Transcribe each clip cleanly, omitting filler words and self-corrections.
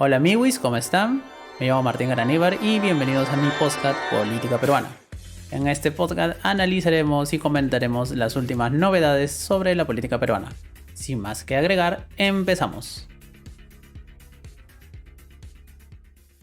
Hola amigos, ¿cómo están? Me llamo Martín Garaníbar y bienvenidos a mi podcast Política Peruana. En este podcast analizaremos y comentaremos las últimas novedades sobre la política peruana. Sin más que agregar, empezamos.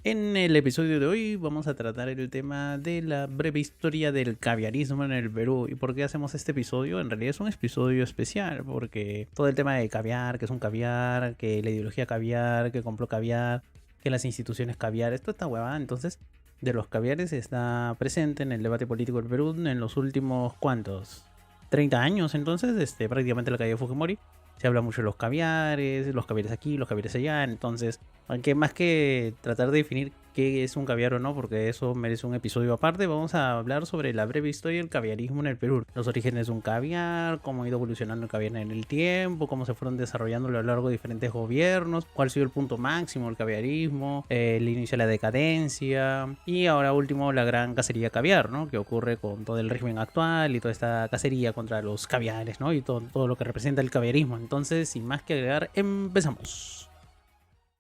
En el episodio de hoy vamos a tratar el tema de la breve historia del caviarismo en el Perú. ¿Y por qué hacemos este episodio? En realidad es un episodio especial porque todo el tema de caviar, que es un caviar, que la ideología caviar, que compró caviar, que las instituciones caviar, esto está huevada. Entonces, de los caviares está presente en el debate político del Perú en los últimos, ¿cuántos? 30 años. Entonces, prácticamente la caída de Fujimori. Se habla mucho de los caviares aquí, los caviares allá. Entonces, aunque más que tratar de definir qué es un caviar o no, porque eso merece un episodio aparte, vamos a hablar sobre la breve historia del caviarismo en el Perú. Los orígenes de un caviar, cómo ha ido evolucionando el caviar en el tiempo, cómo se fueron desarrollando a lo largo de diferentes gobiernos, cuál ha sido el punto máximo del caviarismo, el inicio de la decadencia y ahora último la gran cacería caviar, ¿no? Que ocurre con todo el régimen actual y toda esta cacería contra los caviares, ¿no? Y todo lo que representa el caviarismo. Entonces, sin más que agregar, empezamos.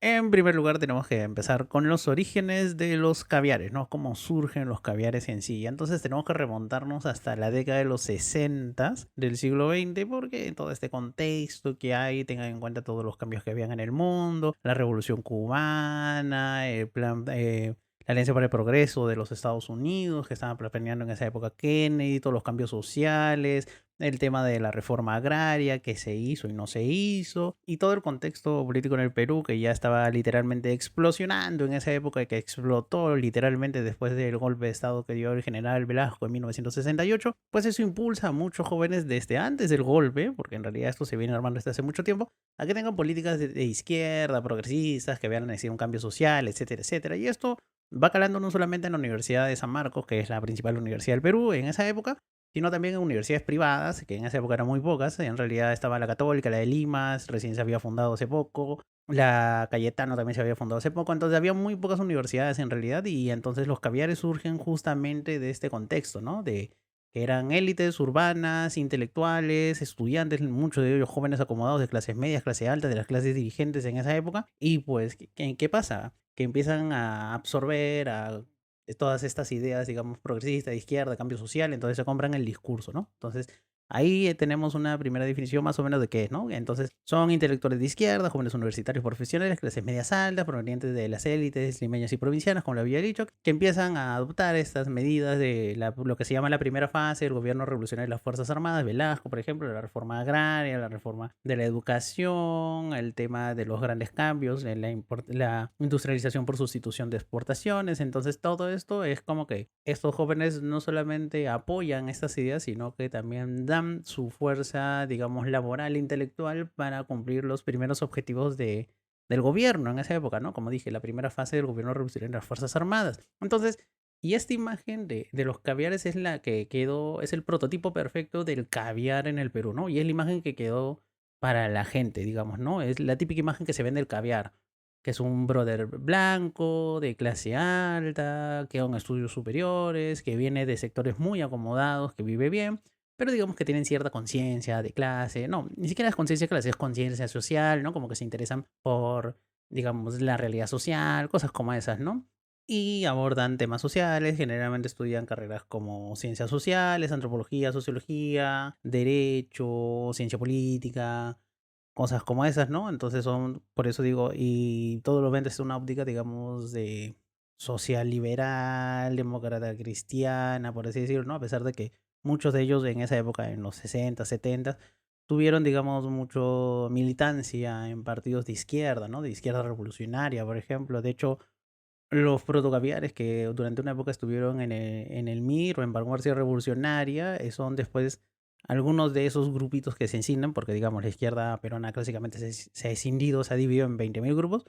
En primer lugar tenemos que empezar con los orígenes de los caviares, ¿no? Cómo surgen los caviares en sí. Entonces tenemos que remontarnos hasta la década de los 60 del siglo XX porque en todo este contexto que hay, tengan en cuenta todos los cambios que habían en el mundo, la revolución cubana, el plan... la Alianza para el Progreso de los Estados Unidos, que estaba planeando en esa época Kennedy, todos los cambios sociales, el tema de la reforma agraria que se hizo y no se hizo, y todo el contexto político en el Perú que ya estaba literalmente explosionando en esa época, que explotó literalmente después del golpe de estado que dio el general Velasco en 1968, pues eso impulsa a muchos jóvenes desde antes del golpe, porque en realidad esto se viene armando desde hace mucho tiempo, a que tengan políticas de izquierda, progresistas, que vean necesidad un cambio social, etcétera, etcétera, y esto va calando no solamente en la Universidad de San Marcos, que es la principal universidad del Perú en esa época, sino también en universidades privadas, que en esa época eran muy pocas. En realidad estaba la Católica, la de Limas, recién se había fundado hace poco, la Cayetano también se había fundado hace poco, entonces había muy pocas universidades en realidad, y entonces los caviares surgen justamente de este contexto, ¿no? De que eran élites urbanas, intelectuales, estudiantes, muchos de ellos jóvenes acomodados de clases medias, clase alta, de las clases dirigentes en esa época, y pues, ¿qué pasa? Que empiezan a absorber a todas estas ideas, digamos, progresistas, de izquierda, cambio social, entonces se compran el discurso, ¿no? Entonces, ahí tenemos una primera definición más o menos de qué es, ¿no? Entonces, son intelectuales de izquierda, jóvenes universitarios profesionales, clases medias altas, provenientes de las élites limeñas y provincianas, como lo había dicho, que empiezan a adoptar estas medidas de lo que se llama la primera fase del gobierno revolucionario de las Fuerzas Armadas, Velasco, por ejemplo, la reforma agraria, la reforma de la educación, el tema de los grandes cambios, la industrialización por sustitución de exportaciones. Entonces, todo esto es como que estos jóvenes no solamente apoyan estas ideas, sino que también dan su fuerza, digamos, laboral e intelectual para cumplir los primeros objetivos del gobierno en esa época, ¿no? Como dije, la primera fase del gobierno revolucionario de las Fuerzas Armadas. Entonces, y esta imagen de los caviares es la que quedó, es el prototipo perfecto del caviar en el Perú, ¿no? Y es la imagen que quedó para la gente, digamos, ¿no? Es la típica imagen que se ve del caviar, que es un brother blanco, de clase alta, que con estudios superiores, que viene de sectores muy acomodados, que vive bien, pero digamos que tienen cierta conciencia de clase. No, ni siquiera es conciencia de clase, es conciencia social, ¿no? Como que se interesan por, digamos, la realidad social, cosas como esas, ¿no? Y abordan temas sociales, generalmente estudian carreras como ciencias sociales, antropología, sociología, derecho, ciencia política, cosas como esas, ¿no? Entonces son, por eso digo, y todo lo ven desde una óptica, digamos, de social liberal, demócrata cristiana, por así decirlo, ¿no? A pesar de que muchos de ellos en esa época, en los 60, 70, tuvieron, digamos, mucho militancia en partidos de izquierda, ¿no? De izquierda revolucionaria, por ejemplo. De hecho, los protocaviares que durante una época estuvieron en el MIR o en Vanguardia Revolucionaria son después algunos de esos grupitos que se escinden, porque digamos la izquierda peruana clásicamente se ha escindido, se ha dividido en 20.000 grupos.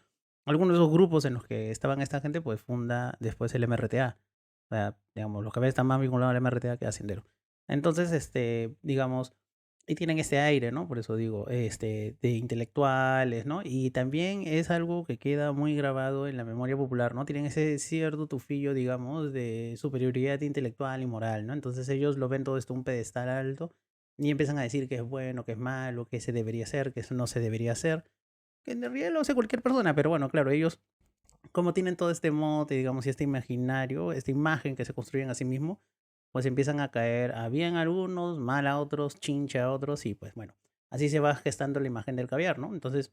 Algunos de esos grupos en los que estaban esta gente, pues funda después el MRTA. O sea, digamos, los caviares están más vinculados al MRTA que a Sendero. Entonces, digamos, y tienen este aire, ¿no? Por eso digo, de intelectuales, ¿no? Y también es algo que queda muy grabado en la memoria popular, ¿no? Tienen ese cierto tufillo, digamos, de superioridad intelectual y moral, ¿no? Entonces ellos lo ven todo esto un pedestal alto y empiezan a decir que es bueno, que es malo, que se debería hacer, que eso no se debería hacer, que en realidad lo hace cualquier persona, pero bueno, claro, ellos como tienen todo este mote, digamos, y este imaginario, esta imagen que se construyen a sí mismos, pues empiezan a caer a bien algunos, mal a otros, chincha a otros, y pues bueno, así se va gestando la imagen del caviar, ¿no? Entonces,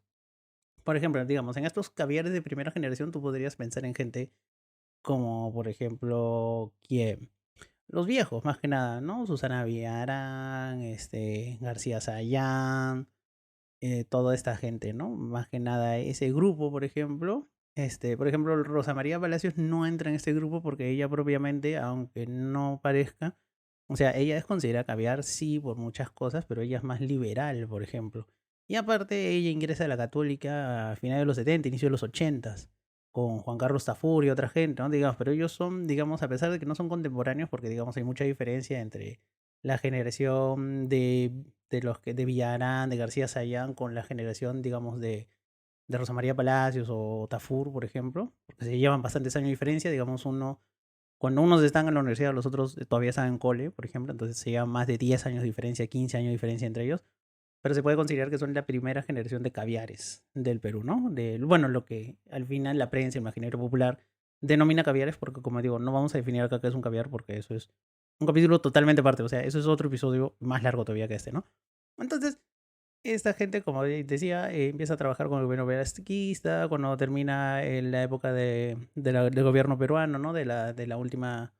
por ejemplo, digamos, en estos caviares de primera generación tú podrías pensar en gente como, por ejemplo, ¿quién? Los viejos, más que nada, ¿no? Susana Villarán, García Sayán, toda esta gente, ¿no? Más que nada ese grupo, por ejemplo, Rosa María Palacios no entra en este grupo porque ella propiamente, aunque no parezca, o sea, ella es considerada caviar, sí, por muchas cosas, pero ella es más liberal, por ejemplo. Y aparte, ella ingresa a la católica a finales de los 70, inicio de los 80, con Juan Carlos Tafur y otra gente, ¿no? Digamos, pero ellos son, digamos, a pesar de que no son contemporáneos, porque, digamos, hay mucha diferencia entre la generación de los que de Villarán, de García Sayán, con la generación, digamos, de Rosa María Palacios o Tafur, por ejemplo, porque se llevan bastantes años de diferencia, digamos, cuando unos están en la universidad, los otros todavía están en cole, por ejemplo, entonces se llevan más de 10 años de diferencia, 15 años de diferencia entre ellos, pero se puede considerar que son la primera generación de caviares del Perú, ¿no? Bueno, lo que al final la prensa, el imaginario popular, denomina caviares, porque como digo, no vamos a definir acá qué es un caviar, porque eso es un capítulo totalmente aparte, o sea, eso es otro episodio más largo todavía que este, ¿no? Entonces, esta gente, como decía, empieza a trabajar con el gobierno velasquista, cuando termina la época del gobierno peruano, ¿no? De la última,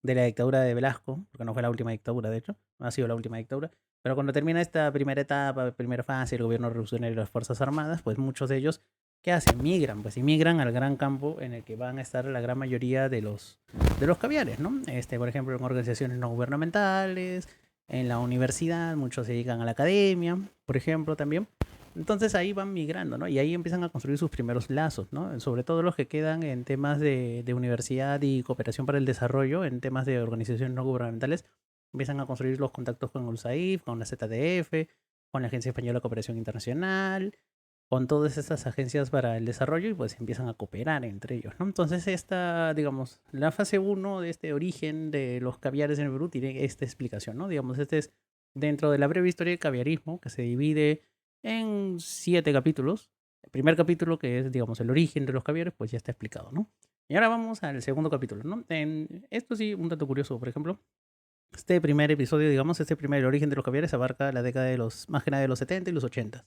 de la dictadura de Velasco, porque no fue la última dictadura, de hecho, no ha sido la última dictadura, pero cuando termina esta primera etapa, primera fase, el gobierno revolucionario y las Fuerzas Armadas, pues muchos de ellos, ¿qué hacen? Migran, pues inmigran al gran campo en el que van a estar la gran mayoría de los caviares, ¿no? Por ejemplo, en organizaciones no gubernamentales, en la universidad, muchos se dedican a la academia, por ejemplo, también. Entonces ahí van migrando, ¿no? Y ahí empiezan a construir sus primeros lazos, ¿no? Sobre todo los que quedan en temas de universidad y cooperación para el desarrollo, en temas de organizaciones no gubernamentales, empiezan a construir los contactos con USAID, con la ZDF, con la Agencia Española de Cooperación Internacional, con todas estas agencias para el desarrollo y pues empiezan a cooperar entre ellos, ¿no? Entonces digamos, la fase uno de este origen de los caviares en el Perú tiene esta explicación, ¿no? Digamos, este es dentro de la breve historia del caviarismo que se divide en 7 capítulos. El primer capítulo, que es, digamos, el origen de los caviares, pues ya está explicado, ¿no? Y ahora vamos al segundo capítulo, ¿no? Esto sí, un dato curioso, por ejemplo, este primer episodio, digamos, este primer origen de los caviares abarca la década de más que nada de los 70 y los 80.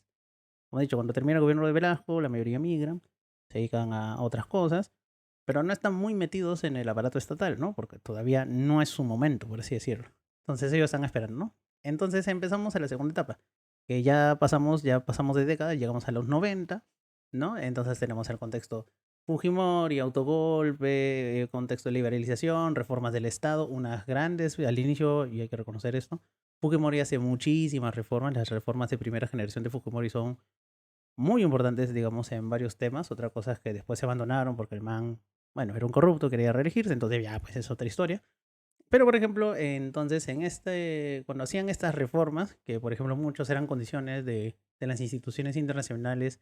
Como he dicho, cuando termina el gobierno de Velasco, la mayoría migran, se dedican a otras cosas, pero no están muy metidos en el aparato estatal, ¿no? Porque todavía no es su momento, por así decirlo. Entonces ellos están esperando, ¿no? Entonces empezamos a la segunda etapa, que ya pasamos de década, llegamos a los 90, ¿no? Entonces tenemos el contexto Fujimori, autogolpe, contexto de liberalización, reformas del Estado, unas grandes al inicio, y hay que reconocer esto. Fujimori hace muchísimas reformas, las reformas de primera generación de Fujimori son muy importantes, digamos, en varios temas. Otra cosa es que después se abandonaron porque el man, bueno, era un corrupto, quería reelegirse, entonces ya, pues es otra historia. Pero, por ejemplo, entonces, cuando hacían estas reformas, que por ejemplo muchos eran condiciones de las instituciones internacionales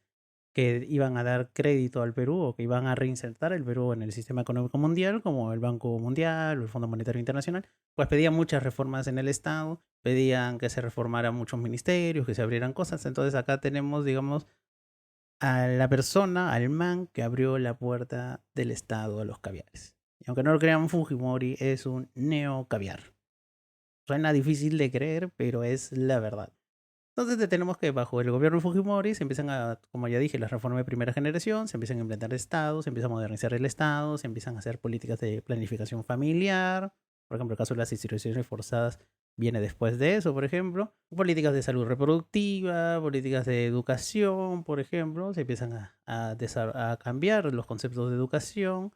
que iban a dar crédito al Perú o que iban a reinsertar el Perú en el sistema económico mundial, como el Banco Mundial o el Fondo Monetario Internacional, pues pedían muchas reformas en el Estado, pedían que se reformaran muchos ministerios, que se abrieran cosas. Entonces acá tenemos, digamos, a la persona, al man que abrió la puerta del Estado a los caviares. Y aunque no lo crean, Fujimori es un neo caviar. Suena difícil de creer, pero es la verdad. Entonces tenemos que bajo el gobierno de Fujimori se empiezan como ya dije, las reformas de primera generación, se empiezan a implementar estados, se empieza a modernizar el Estado, se empiezan a hacer políticas de planificación familiar. Por ejemplo, el caso de las instituciones forzadas viene después de eso, por ejemplo. Políticas de salud reproductiva, políticas de educación, por ejemplo, se empiezan a cambiar los conceptos de educación.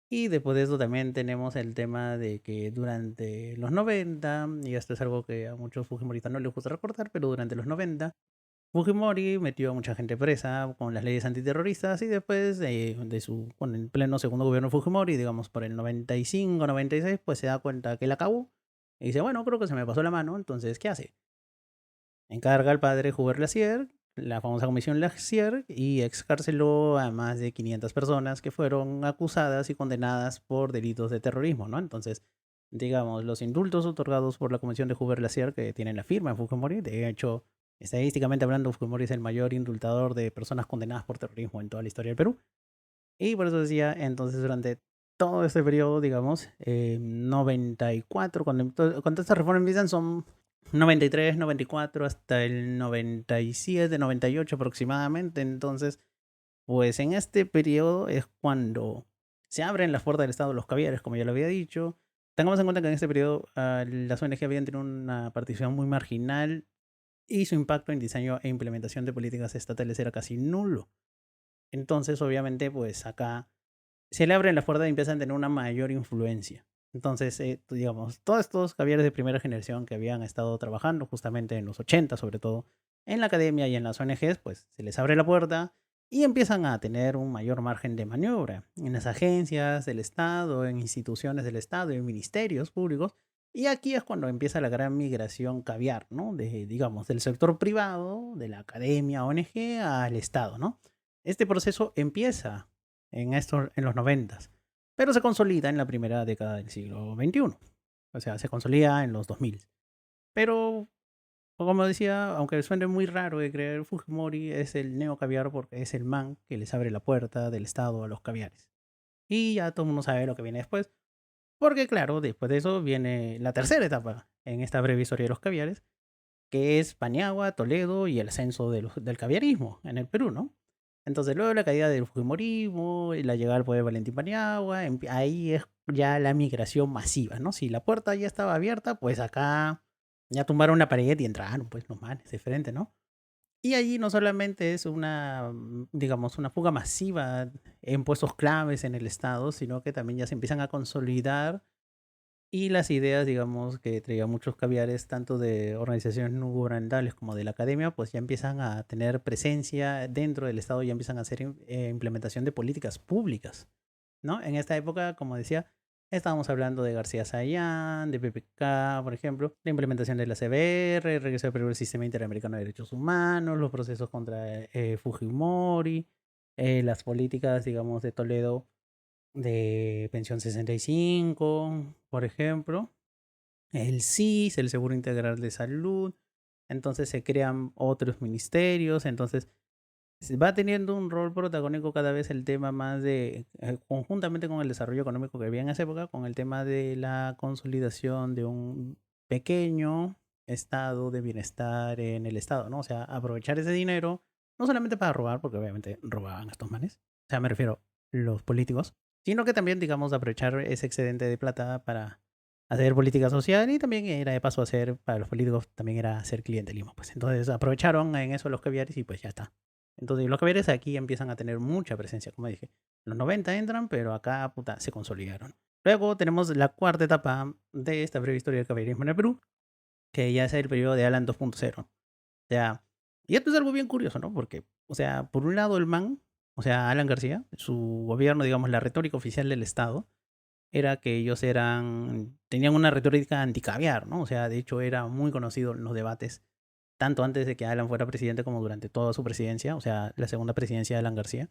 Y después de eso también tenemos el tema de que durante los 90, y esto es algo que a muchos fujimoristas no les gusta recordar, pero durante los 90, Fujimori metió a mucha gente presa con las leyes antiterroristas y después con el pleno segundo gobierno de Fujimori, digamos por el 95, 96, pues se da cuenta que la acabó y dice, bueno, creo que se me pasó la mano, entonces, ¿qué hace? Encarga al padre Hubert Lassier, la famosa comisión Lassier, y excarceló a más de 500 personas que fueron acusadas y condenadas por delitos de terrorismo, ¿no? Entonces, digamos, los indultos otorgados por la comisión de Hubert Lassier, que tienen la firma de Fujimori, de hecho, estadísticamente hablando, Fujimori es el mayor indultador de personas condenadas por terrorismo en toda la historia del Perú. Y por eso decía, entonces durante todo este periodo, digamos, 94, cuando estas reformas empiezan son 93, 94 hasta el 97, 98 aproximadamente. Entonces, pues en este periodo es cuando se abren las puertas del Estado los caviares, como ya lo había dicho. Tengamos en cuenta que en este periodo las ONG habían tenido una participación muy marginal y su impacto en diseño e implementación de políticas estatales era casi nulo. Entonces, obviamente, pues acá se le abren las puertas y empiezan a tener una mayor influencia. Entonces, digamos, todos estos caviares de primera generación que habían estado trabajando justamente en los 80, sobre todo en la academia y en las ONGs, pues se les abre la puerta y empiezan a tener un mayor margen de maniobra en las agencias del Estado, en instituciones del Estado, en ministerios públicos. Y aquí es cuando empieza la gran migración caviar, ¿no? De, digamos, del sector privado, de la academia, ONG, al Estado, ¿no? Este proceso empieza en los noventas, pero se consolida en la primera década del siglo XXI. O sea, se consolida en los 2000. Pero, como decía, aunque suene muy raro de creer, Fujimori es el neo caviar porque es el man que les abre la puerta del Estado a los caviares. Y ya todo el mundo sabe lo que viene después, porque claro, después de eso viene la tercera etapa en esta breve historia de los caviares, que es Paniagua, Toledo y el ascenso del caviarismo en el Perú, ¿no? Entonces, luego de la caída del Fujimorismo y la llegada al poder de Valentín Paniagua, ahí es ya la migración masiva, ¿no? Si la puerta ya estaba abierta, pues acá ya tumbaron la pared y entraron, pues los manes, diferente, ¿no? Y allí no solamente es una, digamos, una fuga masiva en puestos claves en el Estado, sino que también ya se empiezan a consolidar y las ideas, digamos, que traían muchos caviares, tanto de organizaciones no gubernamentales como de la academia, pues ya empiezan a tener presencia dentro del Estado, ya empiezan a hacer implementación de políticas públicas, ¿no? En esta época, como decía, estábamos hablando de García Sayán, de PPK, por ejemplo, la implementación de la CBR, el regreso del Perú al Sistema Interamericano de Derechos Humanos, los procesos contra Fujimori, las políticas, digamos, de Toledo de pensión 65, por ejemplo, el SIS, el Seguro Integral de Salud. Entonces se crean otros ministerios, entonces se va teniendo un rol protagónico cada vez el tema más de, conjuntamente con el desarrollo económico que había en esa época, con el tema de la consolidación de un pequeño estado de bienestar en el estado, ¿no? O sea, aprovechar ese dinero, no solamente para robar, porque obviamente robaban estos manes, o sea, me refiero los políticos, sino que también, digamos, aprovechar ese excedente de plata para hacer política social y también era de paso hacer, para los políticos también era hacer clientelismo, pues entonces aprovecharon en eso los caviares y pues ya está. Entonces los caviares aquí empiezan a tener mucha presencia, como dije. Los 90 entran, pero acá puta, se consolidaron. Luego tenemos la cuarta etapa de esta breve historia del caviarismo en el Perú, que ya es el periodo de Alan 2.0. O sea, y esto es algo bien curioso, ¿no? Porque, o sea, por un lado el man, o sea, Alan García, su gobierno, digamos, la retórica oficial del Estado, era que ellos tenían una retórica anticaviar, ¿no? O sea, de hecho era muy conocido en los debates, tanto antes de que Alan fuera presidente como durante toda su presidencia, o sea, la segunda presidencia de Alan García,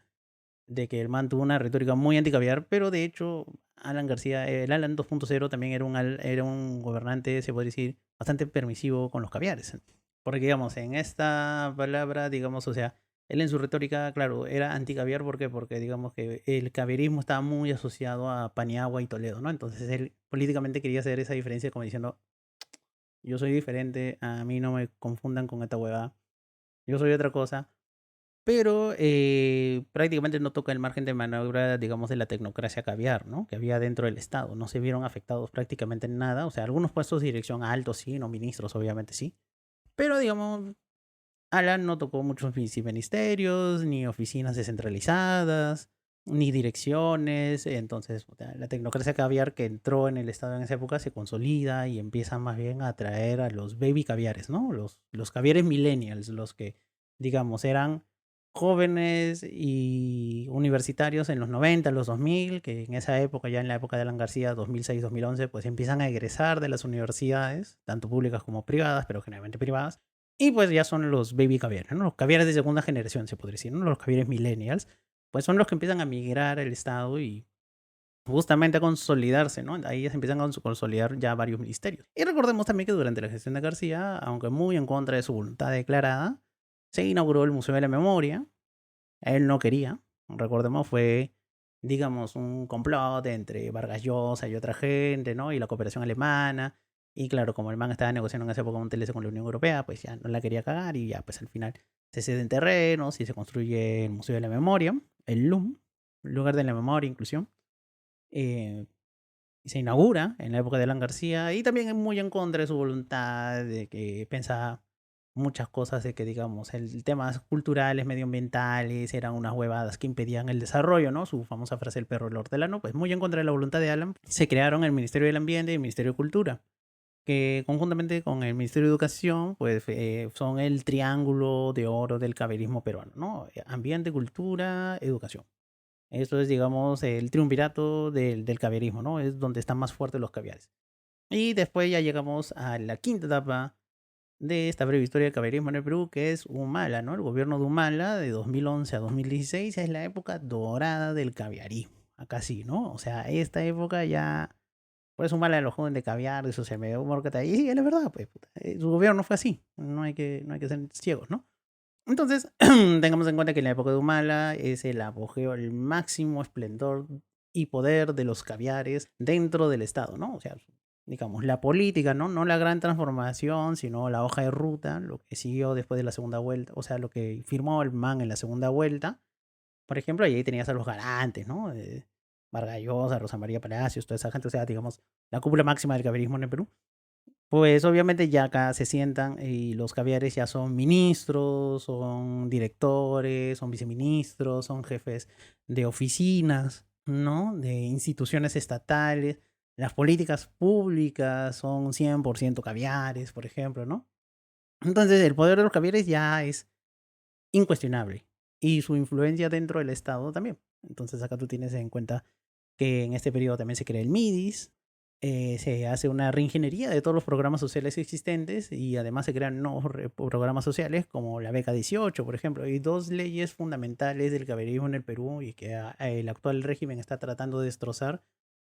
de que él mantuvo una retórica muy anticaviar, pero de hecho Alan García, el Alan 2.0 también era un gobernante, se puede decir, bastante permisivo con los caviares. Porque, digamos, en esta palabra, digamos, o sea, él en su retórica, claro, era anticaviar, ¿por qué? Porque, digamos, que el caviarismo estaba muy asociado a Paniagua y Toledo, ¿no? Entonces él políticamente quería hacer esa diferencia como diciendo, yo soy diferente, a mí no me confundan con esta huevada, yo soy otra cosa, pero prácticamente no toca el margen de maniobra, digamos, de la tecnocracia caviar, ¿no? Que había dentro del Estado. No se vieron afectados prácticamente en nada. O sea, algunos puestos de dirección altos sí, no ministros, obviamente sí. Pero, digamos, Alan no tocó muchos ministerios, ni oficinas descentralizadas, ni direcciones. Entonces, o sea, la tecnocracia caviar que entró en el Estado en esa época se consolida y empieza más bien a atraer a los baby caviares, ¿no? Los caviares millennials, los que, digamos, eran jóvenes y universitarios en los 90, los 2000, que en esa época, ya en la época de Alan García, 2006-2011, pues empiezan a egresar de las universidades, tanto públicas como privadas, pero generalmente privadas, y pues ya son los baby caviares, ¿no? Los caviares de segunda generación, se podría decir, ¿no? Los caviares millennials, pues son los que empiezan a migrar al Estado y justamente a consolidarse, ¿no? Ahí ya se empiezan a consolidar ya varios ministerios. Y recordemos también que durante la gestión de García, aunque muy en contra de su voluntad declarada, se inauguró el Museo de la Memoria. Él no quería, recordemos, fue digamos, un complot entre Vargas Llosa y otra gente, ¿no? Y la cooperación alemana. Y claro, como el man estaba negociando en esa época un TLC con la Unión Europea, pues ya no la quería cagar y ya, pues al final se ceden terrenos y se construye el Museo de la Memoria, el LUM, Lugar de la Memoria e Inclusión. eh, y se inaugura en la época de Alan García y también es muy en contra de su voluntad, de que pensaba muchas cosas de que, digamos, el temas culturales, medioambientales, eran unas huevadas que impedían el desarrollo, ¿no? Su famosa frase el perro el hortelano, pues muy en contra de la voluntad de Alan, se crearon el Ministerio del Ambiente y el Ministerio de Cultura, que conjuntamente con el Ministerio de Educación, pues son el triángulo de oro del caberismo peruano, ¿no? Ambiente, cultura, educación. Esto es, digamos, el triunvirato del caviarismo, ¿no? Es donde están más fuertes los caviares. Y después ya llegamos a la quinta etapa de esta breve historia del caviarismo en el Perú, que es Humala, ¿no? El gobierno de Humala, de 2011 a 2016, es la época dorada del caviarismo. Acá sí, ¿no? O sea, esta época ya... Por eso Humala lo joden de caviar, de social media humor que está ahí. Y sí, es la verdad, pues, puta, su gobierno fue así. No hay que ser ciegos, ¿no? Entonces, tengamos en cuenta que en la época de Humala es el apogeo, el máximo esplendor y poder de los caviares dentro del Estado, ¿no? O sea, digamos, la política, ¿no? No la gran transformación, sino la hoja de ruta, lo que siguió después de la segunda vuelta, o sea, lo que firmó el man en la segunda vuelta. Por ejemplo, ahí tenías a los garantes, ¿no? Vargas Llosa, Rosa María Palacios, toda esa gente, o sea, digamos, la cúpula máxima del caviarismo en el Perú. Pues obviamente ya acá se sientan y los caviares ya son ministros, son directores, son viceministros, son jefes de oficinas, ¿no? De instituciones estatales. Las políticas públicas son 100% caviares, por ejemplo, ¿no? Entonces el poder de los caviares ya es incuestionable y su influencia dentro del Estado también. Entonces acá tú tienes en cuenta que en este periodo también se crea el MIDIS, se hace una reingeniería de todos los programas sociales existentes y además se crean nuevos programas sociales como la beca 18, por ejemplo, y dos leyes fundamentales del caberismo en el Perú y que el actual régimen está tratando de destrozar,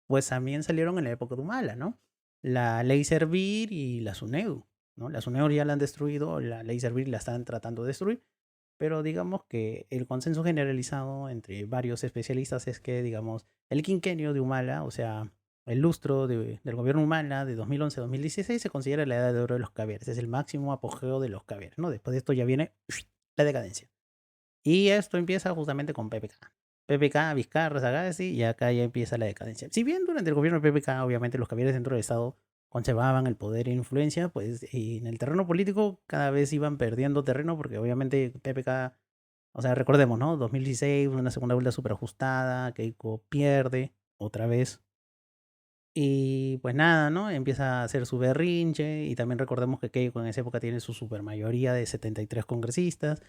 pues también salieron en la época de Humala, ¿no? La ley Servir y la SUNEDU, ¿no? La SUNEDU ya la han destruido, la ley Servir la están tratando de destruir, pero digamos que el consenso generalizado entre varios especialistas es que, digamos, el quinquenio de Humala, o sea, el lustro del gobierno Humala de 2011 a 2016 se considera la edad de oro de los caviares, es el máximo apogeo de los caviares, ¿no? Después de esto ya viene la decadencia. Y esto empieza justamente con PPK. PPK, Vizcarra, Sagasti, y acá ya empieza la decadencia. Si bien durante el gobierno de PPK, obviamente los caviares dentro del Estado conservaban el poder e influencia, pues en el terreno político cada vez iban perdiendo terreno porque obviamente PPK, o sea, recordemos, ¿no? 2016, una segunda vuelta súper ajustada, Keiko pierde otra vez. Y pues nada, ¿no? Empieza a hacer su berrinche y también recordemos que Keiko en esa época tiene su supermayoría de 73 congresistas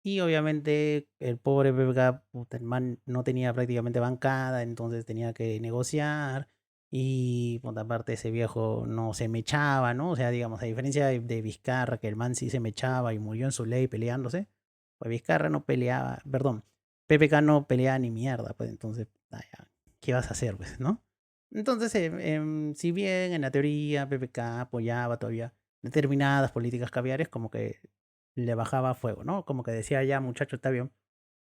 y obviamente el pobre PPK, puta, el man no tenía prácticamente bancada, entonces tenía que negociar. Y por aparte ese viejo no se mechaba, ¿no? O sea, digamos, a diferencia de Vizcarra, que el man sí se mechaba y murió en su ley peleándose, pues Vizcarra no peleaba, perdón, PPK no peleaba ni mierda, pues entonces, ya, ¿qué vas a hacer, pues, no? Entonces, si bien en la teoría PPK apoyaba todavía determinadas políticas caviares, como que le bajaba fuego, ¿no? Como que decía, ya muchacho, está bien.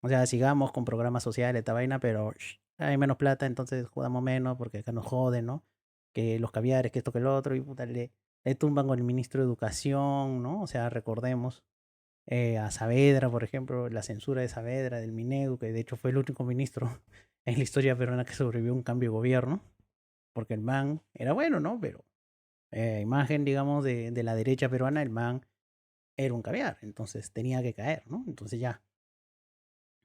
O sea, sigamos con programas sociales, esta vaina, pero hay menos plata, entonces jugamos menos porque acá nos joden, ¿no? Que los caviares, que esto, que el otro, y puta, le tumban con el ministro de Educación, ¿no? O sea, recordemos a Saavedra, por ejemplo, la censura de Saavedra, del Minedu, que de hecho fue el único ministro en la historia peruana que sobrevivió a un cambio de gobierno, porque el man era bueno, ¿no? Pero imagen, digamos, de la derecha peruana, el man era un caviar, entonces tenía que caer, ¿no? Entonces ya.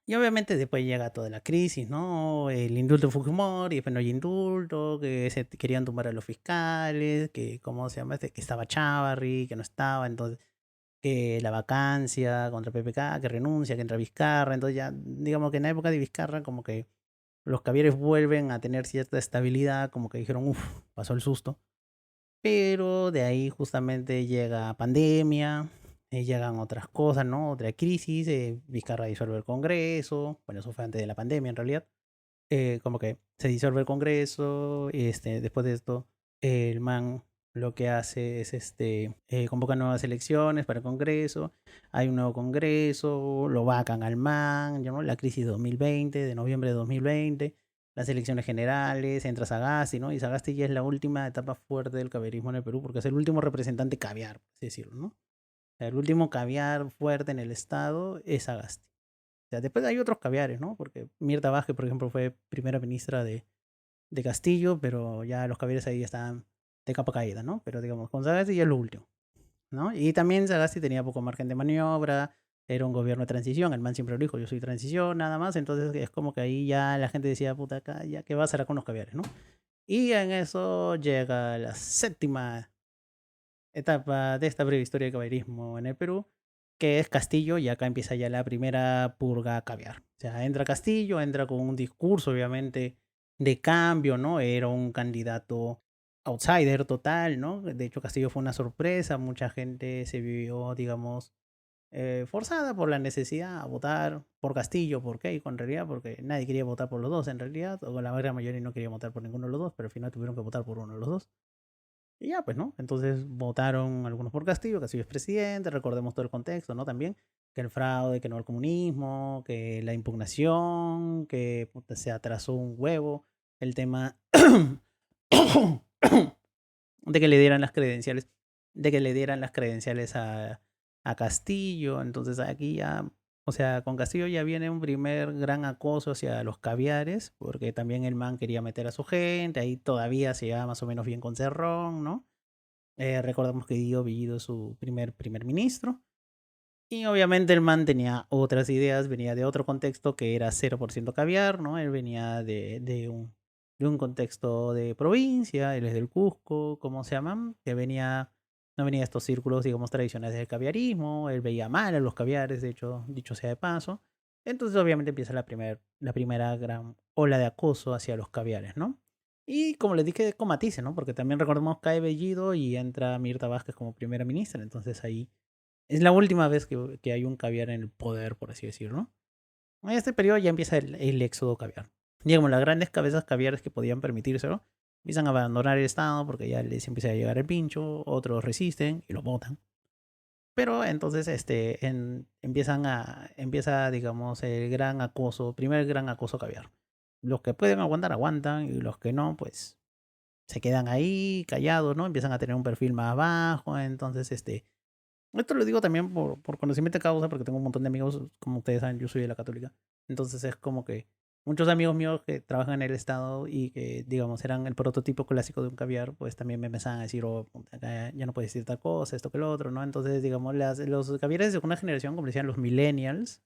Y obviamente después llega toda la crisis, ¿no? El indulto de Fujimori, y después no hay indulto, que se querían tumbar a los fiscales, que, ¿cómo se llama? Que estaba Chávarri, que no estaba, entonces, que la vacancia contra PPK, que renuncia, que entra Vizcarra, entonces ya, digamos que en la época de Vizcarra, como que los caviares vuelven a tener cierta estabilidad, como que dijeron, uff, pasó el susto. Pero de ahí justamente llega pandemia, llegan otras cosas, ¿no? Otra crisis, Vizcarra disuelve el Congreso, bueno, eso fue antes de la pandemia en realidad, como que se disuelve el Congreso, después de esto, el man lo que hace es convoca nuevas elecciones para el Congreso, hay un nuevo Congreso, lo vacan al man, ¿no? La crisis de 2020, de noviembre de 2020, las elecciones generales, entra Sagasti, ¿no? Y Sagasti ya es la última etapa fuerte del caviarismo en el Perú, porque es el último representante caviar, por así decirlo, ¿no? O sea, el último caviar fuerte en el Estado es Sagasti. O sea, después hay otros caviares, ¿no? Porque Mirta Vázquez, por ejemplo, fue primera ministra de Castillo, pero ya los caviares ahí están de capa caída, ¿no? Pero digamos, con Sagasti ya es lo último, ¿no? Y también Sagasti tenía poco margen de maniobra, era un gobierno de transición, el man siempre lo dijo, yo soy transición, nada más, entonces es como que ahí ya la gente decía, puta, acá, ya, ¿qué va a hacer con los caviares, no? Y en eso llega la séptima etapa de esta breve historia del caballerismo en el Perú, que es Castillo, y acá empieza ya la primera purga caviar. O sea, entra Castillo, entra con un discurso, obviamente, de cambio, ¿no? Era un candidato outsider total, ¿no? De hecho, Castillo fue una sorpresa, mucha gente se vio, digamos, forzada por la necesidad a votar por Castillo, por Keiko en realidad, porque nadie quería votar por los dos en realidad, o la gran mayoría no quería votar por ninguno de los dos, pero al final tuvieron que votar por uno de los dos. Y ya, pues, ¿no? Entonces votaron algunos por Castillo, Castillo es presidente, recordemos todo el contexto, ¿no? También que el fraude, que no el comunismo, que la impugnación, que puta, se atrasó un huevo, el tema de que le dieran las credenciales, de que le dieran las credenciales a Castillo. Entonces aquí ya, o sea, con Castillo ya viene un primer gran acoso hacia los caviares, porque también el man quería meter a su gente, ahí todavía se llevaba más o menos bien con Cerrón, ¿no? Recordamos que Guido Bellido es su primer ministro. Y obviamente el man tenía otras ideas, venía de otro contexto que era 0% caviar, ¿no? Él venía de un contexto de provincia, él es del Cusco, ¿cómo se llaman? Que venía, no venía de estos círculos, digamos, tradicionales del caviarismo, él veía mal a los caviares, de hecho, dicho sea de paso. Entonces obviamente empieza la primera gran ola de acoso hacia los caviares, ¿no? Y como les dije, con matices, ¿no? Porque también recordemos cae Bellido y entra Mirta Vázquez como primera ministra, entonces ahí es la última vez que hay un caviar en el poder, por así decirlo, ¿no? En este periodo ya empieza el éxodo caviar. Digamos, las grandes cabezas caviares que podían permitírselo empiezan a abandonar el Estado porque ya les empieza a llegar el pincho, otros resisten y lo votan. Pero entonces empieza, digamos, el gran acoso, primer gran acoso caviar. Los que pueden aguantar, aguantan, y los que no, pues se quedan ahí callados, ¿no? Empiezan a tener un perfil más bajo, entonces esto lo digo también por conocimiento de causa, porque tengo un montón de amigos, como ustedes saben, yo soy de la católica. Entonces es como que muchos amigos míos que trabajan en el Estado y que, digamos, eran el prototipo clásico de un caviar, pues también me empezaban a decir, oh, acá ya no puedes decir tal cosa, esto que lo otro, ¿no? Entonces, digamos, los caviares de segunda generación, como decían los millennials,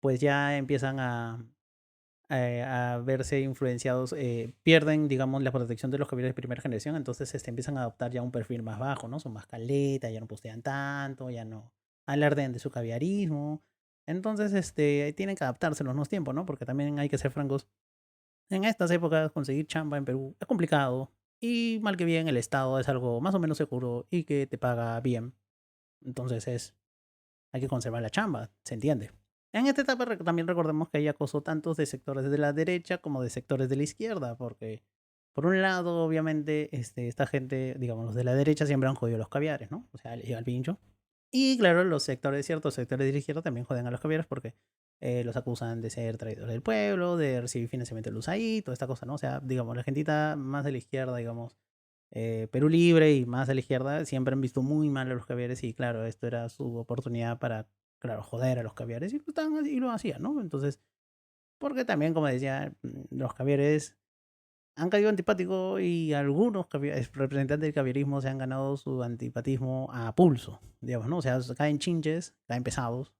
pues ya empiezan a verse influenciados, pierden, digamos, la protección de los caballeros de primera generación, entonces empiezan a adoptar ya un perfil más bajo, ¿no? Son más caletas, ya no postean tanto, ya no alardean de su caviarismo. Entonces, tienen que adaptarse en los nuevos tiempos, ¿no? Porque también hay que ser francos. En estas épocas, conseguir chamba en Perú es complicado. Y mal que bien, el Estado es algo más o menos seguro y que te paga bien. Entonces hay que conservar la chamba, se entiende. En esta etapa también recordemos que hay acoso tanto de sectores de la derecha como de sectores de la izquierda, porque por un lado, obviamente, esta gente, digamos, los de la derecha siempre han jodido a los caviares, ¿no? O sea, les llega el pincho. Y claro, ciertos sectores de la izquierda también joden a los caviares porque los acusan de ser traidores del pueblo, de recibir financiamiento del USAID, toda esta cosa, ¿no? O sea, digamos, la gentita más de la izquierda, digamos, Perú Libre y más a la izquierda siempre han visto muy mal a los caviares y claro, esto era su oportunidad para, claro, joder a los caviares y, pues, y lo hacían, ¿no? Entonces, porque también, como decía, los caviares han caído antipáticos y algunos representantes del caviarismo se han ganado su antipatismo a pulso, digamos, ¿no? O sea, caen chinches, caen pesados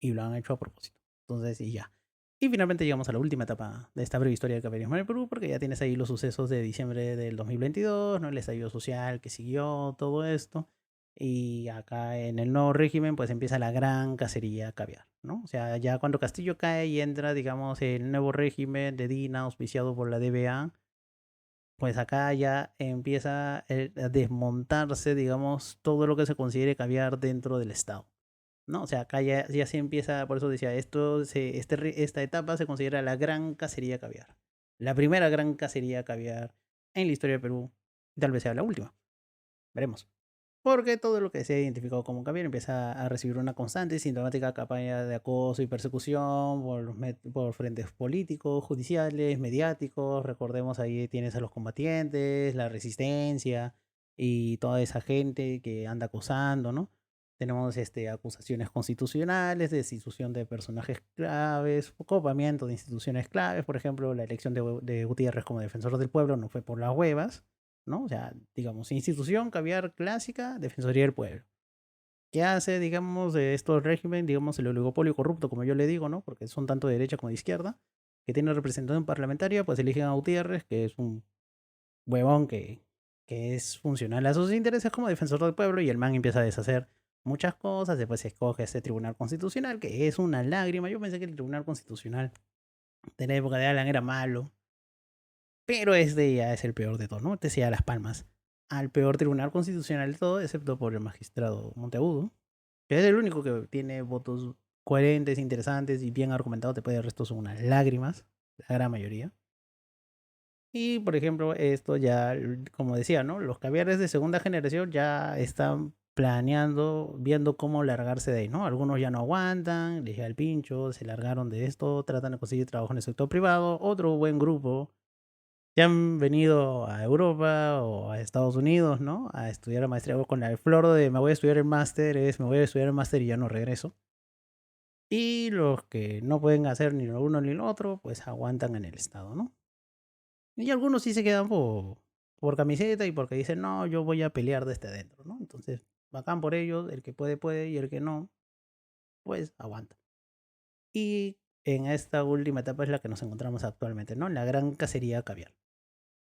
y lo han hecho a propósito. Entonces, y ya. Y finalmente llegamos a la última etapa de esta breve historia del caviarismo en el Perú, porque ya tienes ahí los sucesos de diciembre del 2022, ¿no? El estallido social que siguió, todo esto. Y acá en el nuevo régimen, pues empieza la gran cacería caviar, ¿no? O sea, ya cuando Castillo cae y entra, digamos, el nuevo régimen de Dina, auspiciado por la DBA, pues acá ya empieza a desmontarse, digamos, todo lo que se considere caviar dentro del Estado. ¿No? O sea, acá ya se empieza, por eso decía, esta etapa se considera la gran cacería caviar. La primera gran cacería caviar en la historia de Perú, tal vez sea la última. Veremos. porque todo lo que se ha identificado como caviar empieza a recibir una constante y sintomática campaña de acoso y persecución por frentes políticos, judiciales, mediáticos. Recordemos, ahí tienes a los combatientes, la resistencia y toda esa gente que anda acosando, ¿no? Tenemos acusaciones constitucionales, destitución de personajes claves, copamiento de instituciones claves. Por ejemplo, la elección de Gutiérrez como defensor del pueblo no fue por las huevas, ¿no? O sea, digamos, institución caviar clásica, Defensoría del Pueblo. ¿Qué hace, digamos, de estos régimen, digamos, el oligopolio corrupto, como yo le digo, ¿no? Porque son tanto de derecha como de izquierda, que tiene representación parlamentaria, pues eligen a Gutiérrez, que es un huevón que es funcional a sus intereses como defensor del pueblo, y el man empieza a deshacer muchas cosas. Después se escoge este Tribunal Constitucional, que es una lágrima. Yo pensé que el Tribunal Constitucional de la época de Alan era malo, pero este ya es el peor de todos, ¿no? Este se da las palmas al peor Tribunal Constitucional de todo, excepto por el magistrado Monteagudo, que es el único que tiene votos coherentes, interesantes y bien argumentados. Después del resto son unas lágrimas, la gran mayoría. Y por ejemplo, esto ya, como decía, ¿no? Los caviares de segunda generación ya están planeando, viendo cómo largarse de ahí, ¿no? Algunos ya no aguantan, les llega el pincho, se largaron de esto, tratan de conseguir trabajo en el sector privado. Otro buen grupo ya han venido a Europa o a Estados Unidos, ¿no? A estudiar la maestría con el floro de me voy a estudiar el máster, es me voy a estudiar el máster y ya no regreso. Y los que no pueden hacer ni lo uno ni lo otro, pues aguantan en el estado, ¿no? Y algunos sí se quedan por camiseta y porque dicen, no, yo voy a pelear desde adentro, ¿no? Entonces, bacán por ellos, el que puede, puede, y el que no, pues aguanta. Y en esta última etapa es la que nos encontramos actualmente, ¿no? La gran cacería caviar.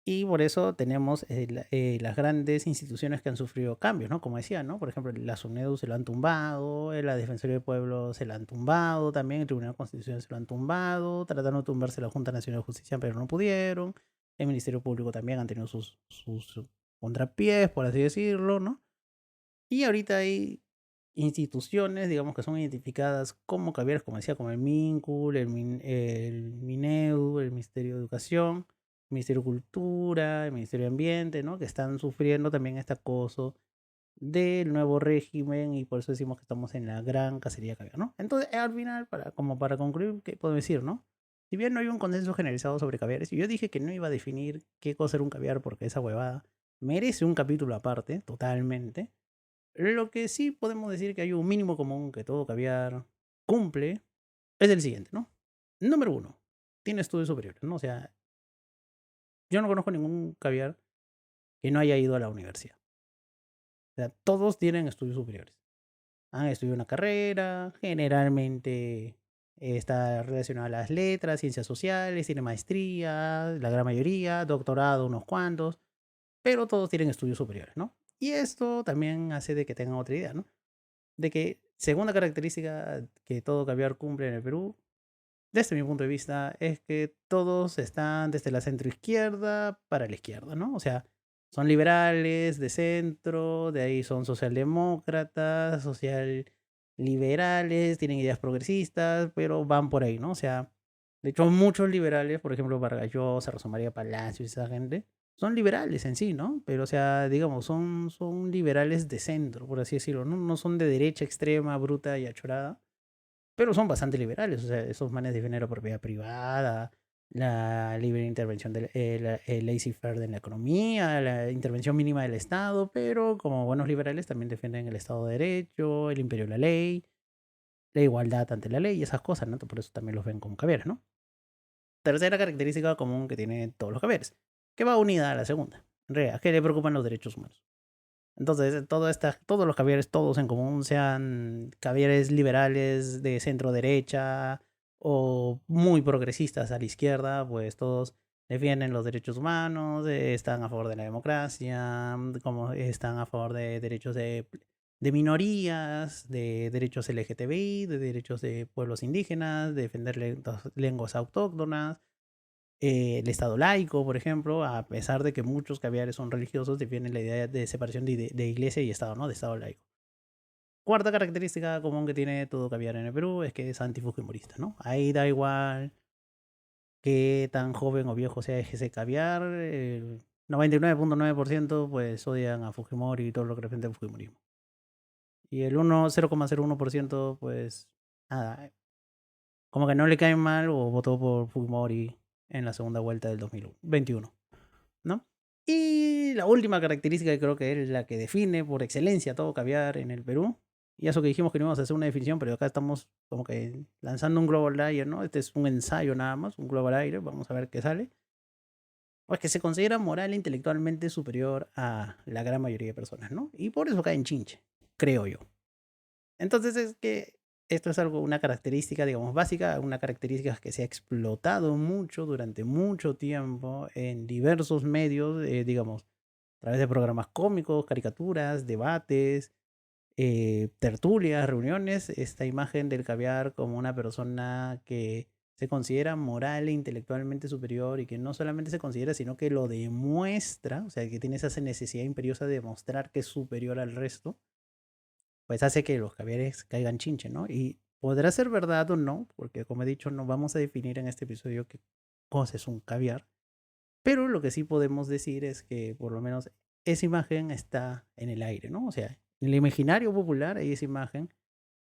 Y por eso tenemos las grandes instituciones que han sufrido cambios, ¿no? Como decía, ¿no? Por ejemplo, la SUNEDU se lo han tumbado, la Defensoría del Pueblo se la han tumbado, también el Tribunal Constitucional se lo han tumbado, trataron de tumbarse la Junta Nacional de Justicia, pero no pudieron. El Ministerio Público también han tenido sus contrapiés, por así decirlo, ¿no? Y ahorita hay instituciones, digamos, que son identificadas como caviares, como decía, como el MINCUL, el MINEDU, el Ministerio de Educación, el Ministerio de Cultura, el Ministerio de Ambiente, ¿no? Que están sufriendo también este acoso del nuevo régimen, y por eso decimos que estamos en la gran cacería caviar, ¿no? Entonces, al final, como para concluir, ¿qué puedo decir, no? Si bien no hay un consenso generalizado sobre caviares, y yo dije que no iba a definir qué cosa era un caviar porque esa huevada merece un capítulo aparte, totalmente. Lo que sí podemos decir que hay un mínimo común que todo caviar cumple es el siguiente, ¿no? Número uno, tiene estudios superiores, ¿no? O sea, yo no conozco ningún caviar que no haya ido a la universidad. O sea, todos tienen estudios superiores. Han estudiado una carrera, generalmente está relacionado a las letras, ciencias sociales, tiene maestría, la gran mayoría, doctorado, unos cuantos, pero todos tienen estudios superiores, ¿no? Y esto también hace de que tengan otra idea, ¿no? De que, segunda característica que todo caviar cumple en el Perú, desde mi punto de vista, es que todos están desde la centroizquierda para la izquierda, ¿no? O sea, son liberales, de centro, de ahí son socialdemócratas, social liberales, tienen ideas progresistas, pero van por ahí, ¿no? O sea, de hecho, muchos liberales, por ejemplo, Vargas Llosa, Rosa María Palacios, esa gente, son liberales en sí, ¿no? Pero, o sea, digamos, son liberales de centro, por así decirlo, ¿no? No son de derecha extrema, bruta y achorada, pero son bastante liberales. O sea, esos manes defienden la propiedad privada, la libre intervención del el laissez-faire de la economía, la intervención mínima del Estado, pero como buenos liberales también defienden el Estado de Derecho, el imperio de la ley, la igualdad ante la ley y esas cosas, ¿no? Por eso también los ven como caviares, ¿no? Tercera característica común que tienen todos los caviares, que va unida a la segunda. En realidad, que le preocupan los derechos humanos. Entonces, todos los caviares, todos en común, sean caviares liberales de centro derecha o muy progresistas a la izquierda, pues todos defienden los derechos humanos, están a favor de la democracia, como están a favor de derechos de minorías, de derechos LGTBI, de derechos de pueblos indígenas, de defender lenguas autóctonas, el Estado laico, por ejemplo, a pesar de que muchos caviares son religiosos, defienden la idea de separación de iglesia y Estado, ¿no? De Estado laico. Cuarta característica común que tiene todo caviar en el Perú es que es antifujimorista, ¿no? Ahí da igual qué tan joven o viejo sea ese caviar, 99.9% pues odian a Fujimori y todo lo que representa el Fujimorismo. Y el 0,01% pues nada, como que no le cae mal o votó por Fujimori en la segunda vuelta del 2021, ¿no? Y la última característica que creo que es la que define por excelencia todo caviar en el Perú, y eso que dijimos que no íbamos a hacer una definición, pero acá estamos como que lanzando un globo al aire, ¿no? Este es un ensayo nada más, un globo al aire, vamos a ver qué sale. Pues que se considera moral e intelectualmente superior a la gran mayoría de personas, ¿no? Y por eso cae en chinche, creo yo. Entonces es que esto es algo, una característica, digamos, básica, una característica que se ha explotado mucho durante mucho tiempo en diversos medios, digamos, a través de programas cómicos, caricaturas, debates, tertulias, reuniones, esta imagen del caviar como una persona que se considera moral e intelectualmente superior y que no solamente se considera, sino que lo demuestra, o sea, que tiene esa necesidad imperiosa de demostrar que es superior al resto, pues hace que los caviares caigan chinche, ¿no? Y podrá ser verdad o no, porque como he dicho, no vamos a definir en este episodio qué cosa es un caviar, pero lo que sí podemos decir es que por lo menos esa imagen está en el aire, ¿no? O sea, en el imaginario popular hay esa imagen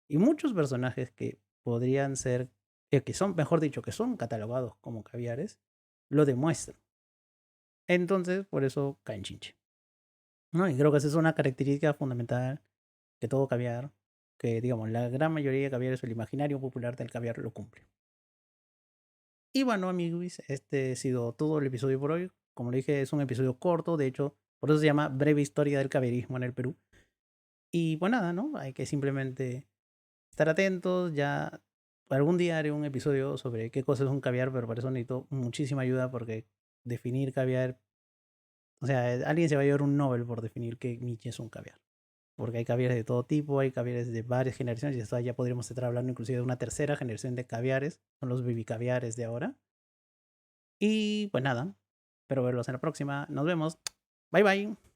y muchos personajes que podrían ser, que son, mejor dicho, que son catalogados como caviares, lo demuestran. Entonces, por eso caen chinche, ¿no? Y creo que esa es una característica fundamental que todo caviar, que digamos, la gran mayoría de caviares o el imaginario popular del caviar lo cumple. Y bueno, amigos, este ha sido todo el episodio por hoy. Como le dije, es un episodio corto, de hecho, por eso se llama Breve Historia del Caviarismo en el Perú. Y pues nada, ¿no? Hay que simplemente estar atentos. Ya algún día haré un episodio sobre qué cosa es un caviar, pero para eso necesito muchísima ayuda porque definir caviar, o sea, alguien se va a llevar un Nobel por definir qué niche es un caviar. Porque hay caviares de todo tipo, hay caviares de varias generaciones, y esto ya podríamos estar hablando inclusive de una tercera generación de caviares, son los baby caviares de ahora. Y pues nada, espero verlos en la próxima, nos vemos, bye bye.